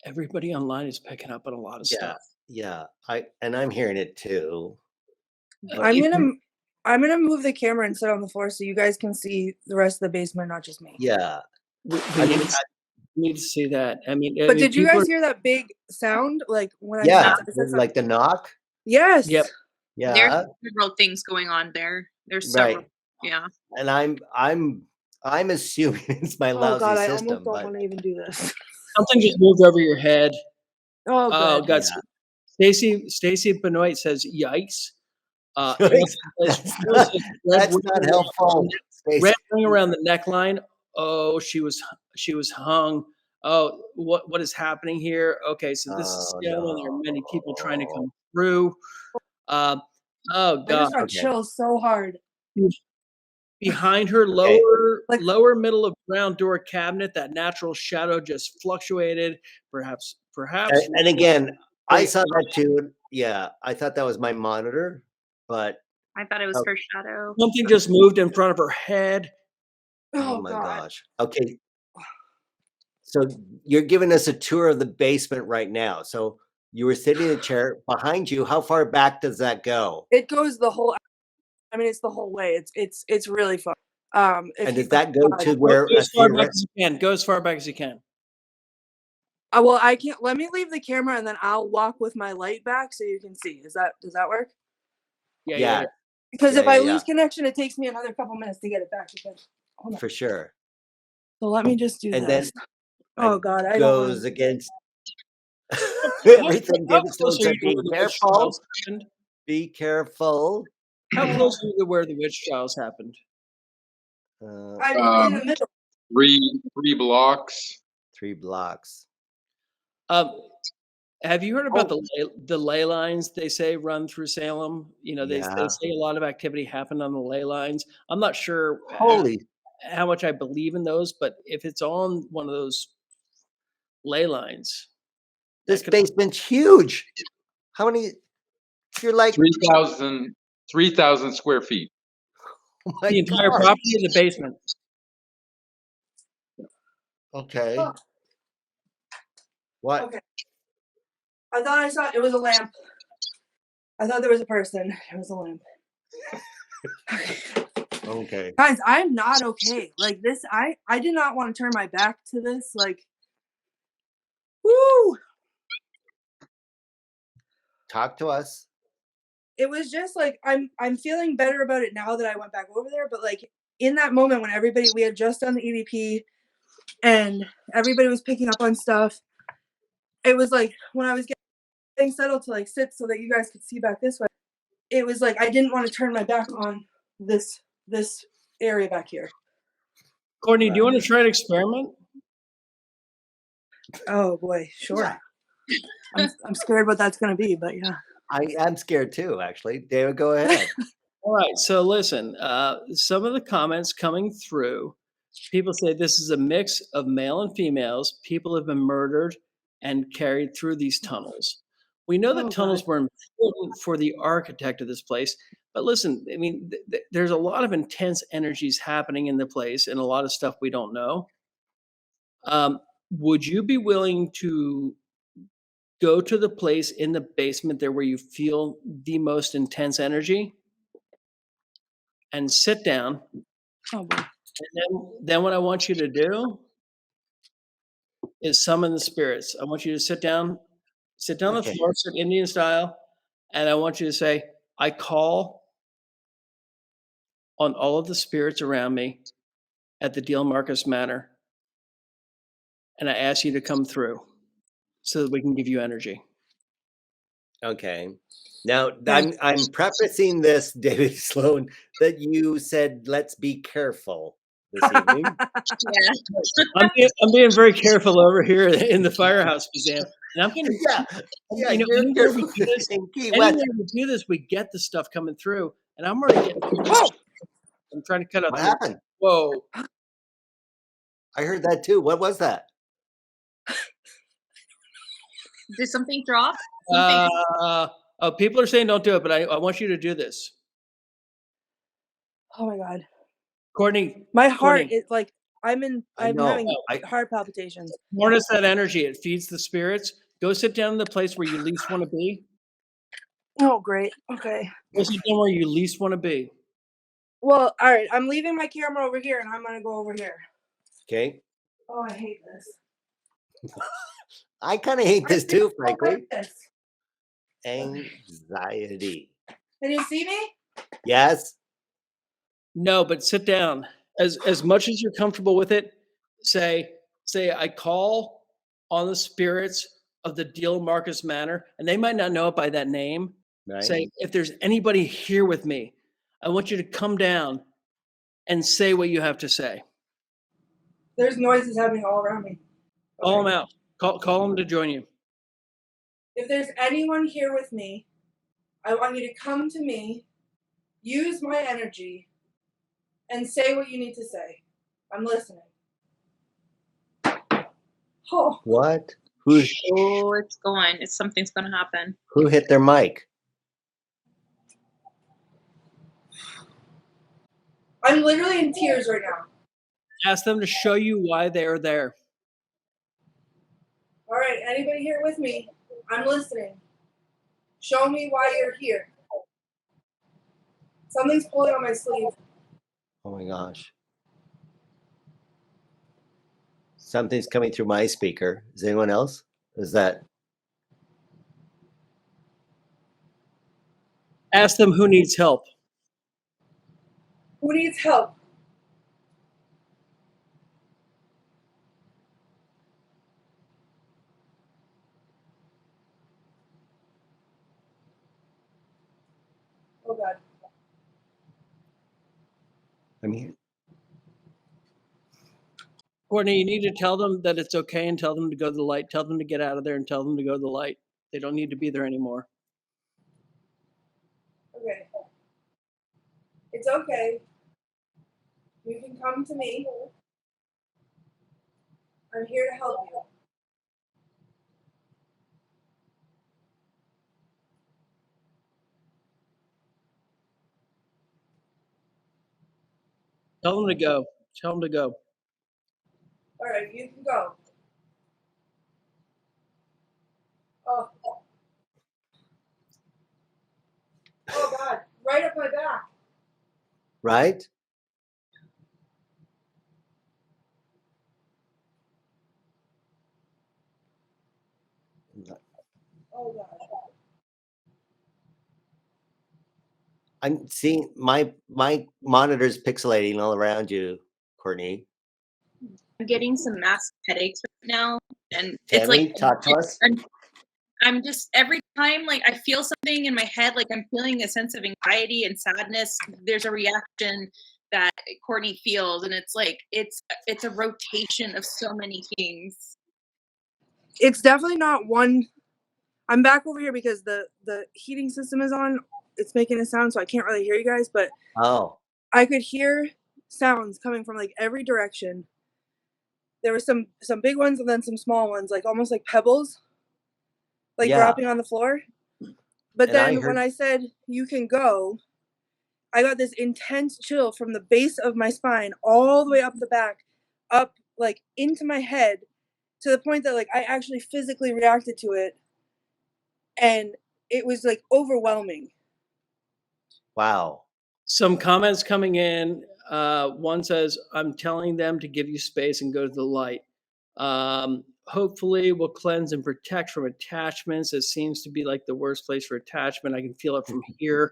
everybody online is picking up on a lot of stuff. Yeah. I'm hearing it too. I'm gonna move the camera and sit on the floor so you guys can see the rest of the basement, not just me. Yeah. We need to see that. But did you guys hear that big sound? Like when I said like the knock? Yes. Yep. Yeah. There's several things going on there. There's several. Right. Yeah. And I'm assuming it's my lousy God, system. I almost don't want to even do this. Something just moved over your head. Oh God. Stacy Benoit says, "Yikes." That's not helpful. Red ring around the neckline. Oh, she was hung. Oh, what is happening here? Okay, so this is still when there are many people trying to come through. Oh God! I just got chills so hard. Behind her, lower middle of ground door cabinet, that natural shadow just fluctuated. Perhaps. And again, I saw that too. Yeah, I thought that was my monitor, but I thought it was her shadow. Something just moved in front of her head. Oh my gosh. Okay. So you're giving us a tour of the basement right now. So you were sitting in a chair behind you. How far back does that go? It goes the whole. It's the whole way. It's really fun. And does that go to where? Go as far back as you can. Go as far back as you can. Well, I can't. Let me leave the camera and then I'll walk with my light back so you can see. Does that work? Yeah. Because if I lose connection, it takes me another couple minutes to get it back again. For sure. So let me just do this. Then, oh God, I goes against everything. David Sloan said, "Be careful. Be careful." How close are you to where the witch trials happened? I'm in the middle. 3 blocks. 3 blocks. Have you heard about the ley lines they say run through Salem? They say a lot of activity happened on the ley lines. I'm not sure how much I believe in those, but if it's on one of those ley lines. This basement's huge. How many? You're like 3,000 square feet. Oh the entire property in the basement. Okay. What? Okay. I thought I saw it was a lamp. I thought there was a person. It was a lamp. Okay. Guys, I'm not okay. Like this, I did not want to turn my back to this. Like, woo. Talk to us. It was just like I'm feeling better about it now that I went back over there. But like in that moment when we had just done the EVP and everybody was picking up on stuff, it was like when I was getting settled to like sit so that you guys could see back this way, it was like I didn't want to turn my back on this area back here. Courtney, do you want to try an experiment? Oh boy, sure. Yeah. I'm scared what that's going to be, but yeah. I am scared too, actually. David, go ahead. All right. So listen, some of the comments coming through, people say this is a mix of male and females. People have been murdered and carried through these tunnels. We know that tunnels were important for the architect of this place. But listen, there's a lot of intense energies happening in the place and a lot of stuff we don't know. Would you be willing to go to the place in the basement there where you feel the most intense energy and sit down? Oh boy. And then what I want you to do is summon the spirits. I want you to sit down on the floor, sit Indian style, and I want you to say, I call on all of the spirits around me at the Diehl-Marcus Manor, and I ask you to come through so that we can give you energy. Okay. Now, I'm prefacing this, David Sloan, that you said, let's be careful this evening. I'm being very careful over here in the firehouse museum. And I'm going to, anywhere we do this, we get the stuff coming through, and I'm already getting. I'm trying to cut out. What happened? Whoa! I heard that too. What was that? Did something drop? People are saying don't do it, but I want you to do this. Oh my God, Courtney. My heart is like I'm know. having heart palpitations. Harness that energy. It feeds the spirits. Go sit down in the place where you least want to be. Oh, great. Okay. Go sit down where you least want to be. Well, all right. I'm leaving my camera over here, and I'm gonna go over here. Okay. Oh, I hate this. I kind of hate this too, frankly. Like this. Anxiety. Can you see me? Yes. No, but sit down. As much as you're comfortable with it, say, I call on the spirits of the Diehl-Marcus Manor, and they might not know it by that name. Right. Say, if there's anybody here with me, I want you to come down and say what you have to say. There's noises happening all around me. Call them out. Call them to join you. If there's anyone here with me, I want you to come to me, use my energy, and say what you need to say. I'm listening. Oh. What? Oh, it's going. Something's going to happen. Who hit their mic? I'm literally in tears right now. Ask them to show you why they are there. All right, anybody here with me? I'm listening. Show me why you're here. Something's pulling on my sleeve. Oh my gosh. Something's coming through my speaker. Is anyone else? Is that? Ask them who needs help. Who needs help? Oh God. I mean, Courtney, you need to tell them that it's okay and tell them to go to the light. Tell them to get out of there and tell them to go to the light. They don't need to be there anymore. Okay. It's okay. You can come to me. I'm here to help you. Tell them to go. Tell them to go. All right, you can go. Oh. Oh God, right up my back. right? Oh God. I'm seeing my monitor's pixelating all around you, Courtney. I'm getting some massive headaches right now. And it's Tammie, like, talk to us. I'm just, every time like I feel something in my head, like I'm feeling a sense of anxiety and sadness, there's a reaction that Courtney feels. And it's like, it's a rotation of so many things. It's definitely not one. I'm back over here because the heating system is on. It's making a sound, so I can't really hear you guys, but Oh, I could hear sounds coming from like every direction. There were some big ones and then some small ones, like almost like pebbles, like Yeah. dropping on the floor. But And I then heard- when I said you can go, I got this intense chill from the base of my spine all the way up the back, up like into my head, to the point that like I actually physically reacted to it, and it was like overwhelming. wow. Some comments coming in. One says, I'm telling them to give you space and go to the light. Hopefully will cleanse and protect from attachments. It seems to be like the worst place for attachment. I can feel it from here.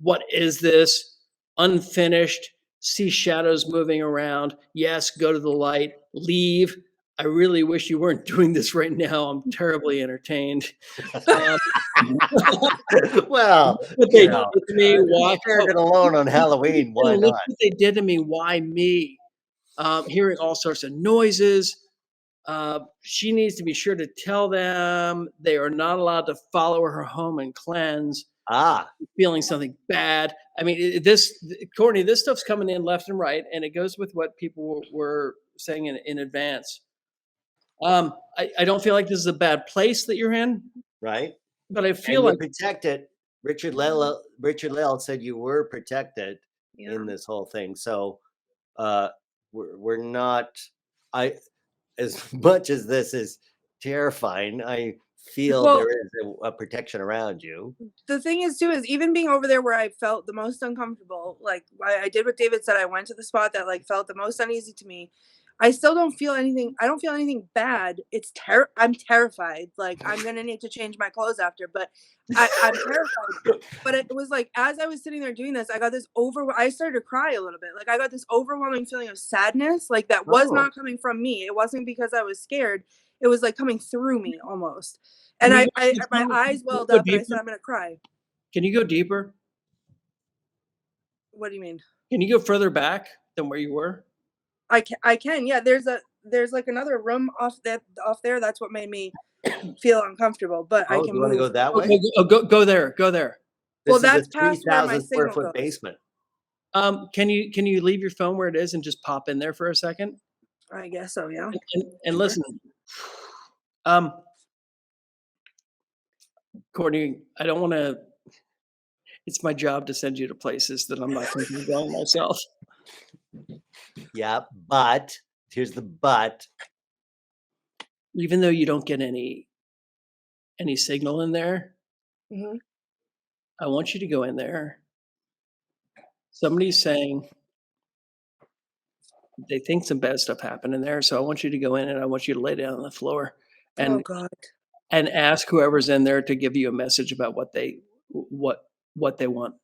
What is this? Unfinished. See shadows moving around. Yes, go to the light. Leave. I really wish you weren't doing this right now. I'm terribly entertained. Well, What they you did know, to me, why? shared it alone on Halloween. Why Look not? what they did to me. Why me? Hearing all sorts of noises. She needs to be sure to tell them they are not allowed to follow her home and cleanse. Ah, Feeling something bad. I mean, Courtney, this stuff's coming in left and right, and it goes with what people were saying in advance. I don't feel like this is a bad place that you're in, right. but I And feel you're like protected. Richard-Lael said you were protected Yeah. in this whole thing. So we're not. I as much as this is terrifying, I feel Well, there is a protection around you. the thing is too is even being over there where I felt the most uncomfortable, like I did what David said. I went to the spot that like felt the most uneasy to me. I still don't feel anything. I don't feel anything bad. I'm terrified. Like I'm gonna need to change my clothes after, but I'm terrified. But it was like as I was sitting there doing this, I got this I started to cry a little bit. Like I got this overwhelming feeling of sadness. Like that was Oh. not coming from me. It wasn't because I was scared. It was like coming through me almost. And Can I you my go eyes welled up and I deeper? said, I'm gonna cry. Can you go deeper? What do you mean? Can you go further back than where you were? I can. Yeah, there's like another room off there. That's what made me feel uncomfortable. But I Oh, can you want to move. go that Oh, way? go there. Go there. Well, This is that's a past where my 3,000 square signal foot goes. basement. Can you leave your phone where it is and just pop in there for a second? I guess so. Yeah. And Sure. listen, Courtney, I don't want to. It's my job to send you to places that I'm not thinking of going myself. Yeah, but here's the but. Even though you don't get any signal in there, Hmm. I want you to go in there. Somebody's saying they think some bad stuff happened in there, so I want you to go in and I want you to lay down on the floor Oh and God. ask whoever's in there to give you a message about what they want.